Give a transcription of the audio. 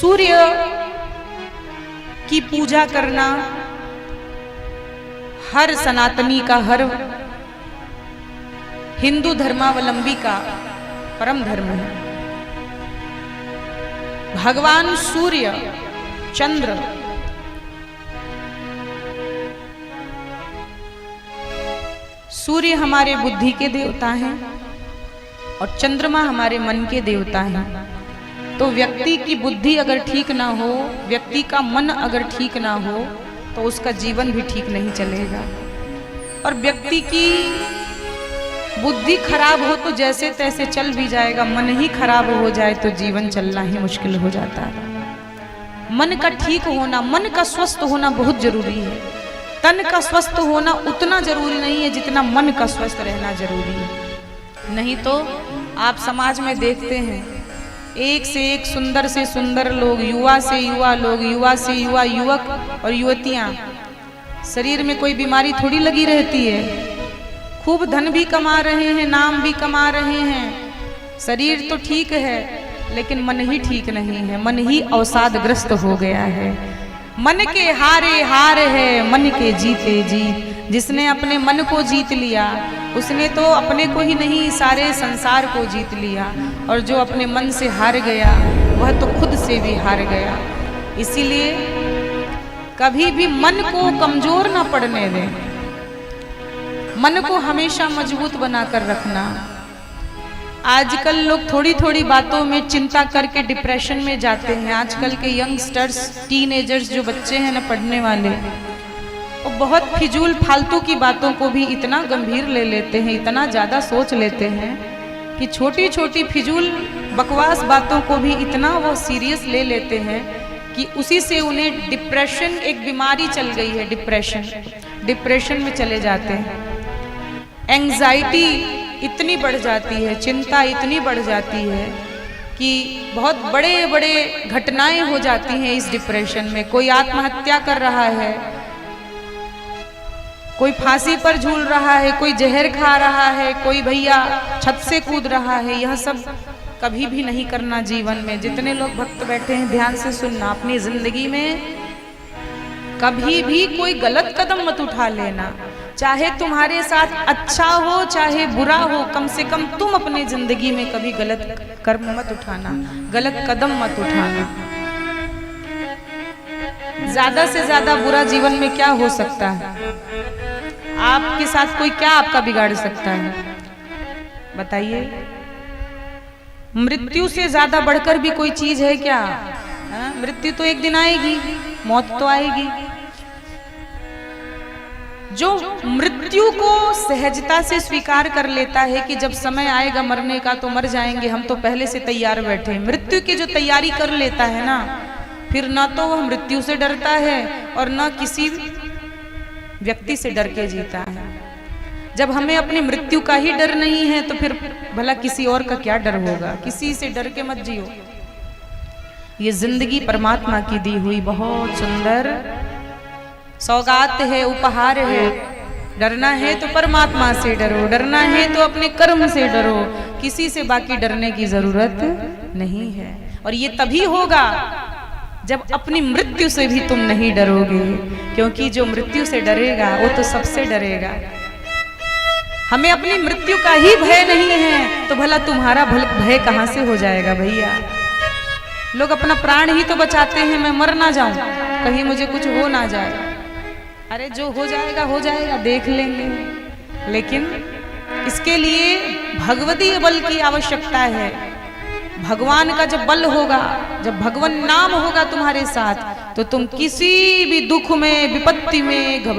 सूर्य की पूजा करना हर सनातनी का, हर हिंदू धर्मावलंबी का परम धर्म है। भगवान सूर्य, चंद्र, सूर्य हमारे बुद्धि के देवता हैं और चंद्रमा हमारे मन के देवता हैं। तो व्यक्ति की बुद्धि अगर ठीक ना हो, व्यक्ति का मन अगर ठीक ना हो, तो उसका जीवन भी ठीक नहीं चलेगा। और व्यक्ति की बुद्धि खराब हो तो जैसे तैसे चल भी जाएगा, मन ही खराब हो जाए तो जीवन चलना ही मुश्किल हो जाता है। मन का ठीक होना, मन का स्वस्थ होना बहुत जरूरी है। तन का स्वस्थ होना उतना जरूरी नहीं है जितना मन का स्वस्थ रहना जरूरी है। नहीं तो आप समाज में देखते हैं, एक से एक सुंदर से सुंदर लोग, युवा से युवा लोग, युवा से युवा युवक और युवतियां, शरीर में कोई बीमारी थोड़ी लगी रहती है। खूब धन भी कमा रहे हैं, नाम भी कमा रहे हैं, शरीर तो ठीक है लेकिन मन ही ठीक नहीं है। मन ही अवसादग्रस्त हो गया है। मन के हारे हार है, मन के जीते जीत। जिसने अपने मन को जीत लिया उसने तो अपने को ही नहीं, सारे संसार को जीत लिया। और जो अपने मन से हार गया वह तो खुद से भी हार गया। इसीलिए कभी भी मन को कमजोर ना पड़ने दें, मन को हमेशा मजबूत बनाकर रखना। आजकल लोग थोड़ी थोड़ी बातों में चिंता करके डिप्रेशन में जाते हैं। आजकल के यंगस्टर्स, टीनेजर्स, जो बच्चे हैं ना पढ़ने वाले, वो बहुत फिजूल फालतू की बातों को भी इतना गंभीर ले लेते हैं, इतना ज़्यादा सोच लेते हैं कि छोटी छोटी फिजूल बकवास बातों को भी इतना वो सीरियस ले लेते हैं कि उसी से उन्हें डिप्रेशन, एक बीमारी चल गई है डिप्रेशन में चले जाते हैं। एंग्जाइटी इतनी बढ़ जाती है, चिंता इतनी बढ़ जाती है कि बहुत बड़े बड़े घटनाएं हो जाती हैं इस डिप्रेशन में। कोई आत्महत्या कर रहा है, कोई फांसी पर झूल रहा है, कोई जहर खा रहा है, कोई भैया छत से कूद रहा है। यह सब कभी भी नहीं करना जीवन में। जितने लोग भक्त बैठे हैं ध्यान से सुनना, अपनी जिंदगी में कभी भी कोई गलत कदम मत उठा लेना। चाहे तुम्हारे साथ अच्छा हो चाहे बुरा हो, कम से कम तुम अपनी जिंदगी में कभी गलत कर्म मत उठाना, गलत कदम मत उठाना। ज्यादा से ज्यादा बुरा जीवन में क्या हो सकता है? आपके साथ कोई क्या आपका बिगाड़ सकता है? बताइए। मृत्यु से ज्यादा बढ़कर भी कोई चीज है क्या? मृत्यु तो एक दिन आएगी, मौत तो आएगी। जो मृत्यु को सहजता से स्वीकार कर लेता है कि जब समय आएगा मरने का तो मर जाएंगे, हम तो पहले से तैयार बैठे। मृत्यु की जो तैयारी कर लेता है ना, फिर ना तो वह मृत्यु से डरता है और ना किसी व्यक्ति से डर के जीता है। जब हमें अपनी मृत्यु का ही डर नहीं है तो फिर भला किसी और का क्या डर होगा? किसी से डर के मत जियो। ये जिंदगी परमात्मा की दी हुई बहुत सुंदर सौगात है, उपहार है। डरना है तो परमात्मा से डरो, डरना है तो अपने कर्म से डरो। किसी से बाकी डरने की जरूरत नहीं है। और ये तभी होगा जब अपनी मृत्यु से भी तुम नहीं डरोगे, क्योंकि जो मृत्यु से डरेगा वो तो सबसे डरेगा। हमें अपनी मृत्यु का ही भय नहीं है तो भला तुम्हारा भय कहां से हो जाएगा भैया? लोग अपना प्राण ही तो बचाते हैं, मैं मर ना जाऊं, कहीं मुझे कुछ हो ना जाए। अरे जो हो जाएगा देख लेंगे। लेकिन इसके लिए भगवती बल की आवश्यकता है। भगवान का जब बल होगा, जब भगवान नाम होगा तुम्हारे साथ, तो तुम किसी भी दुख में, विपत्ति में घबरा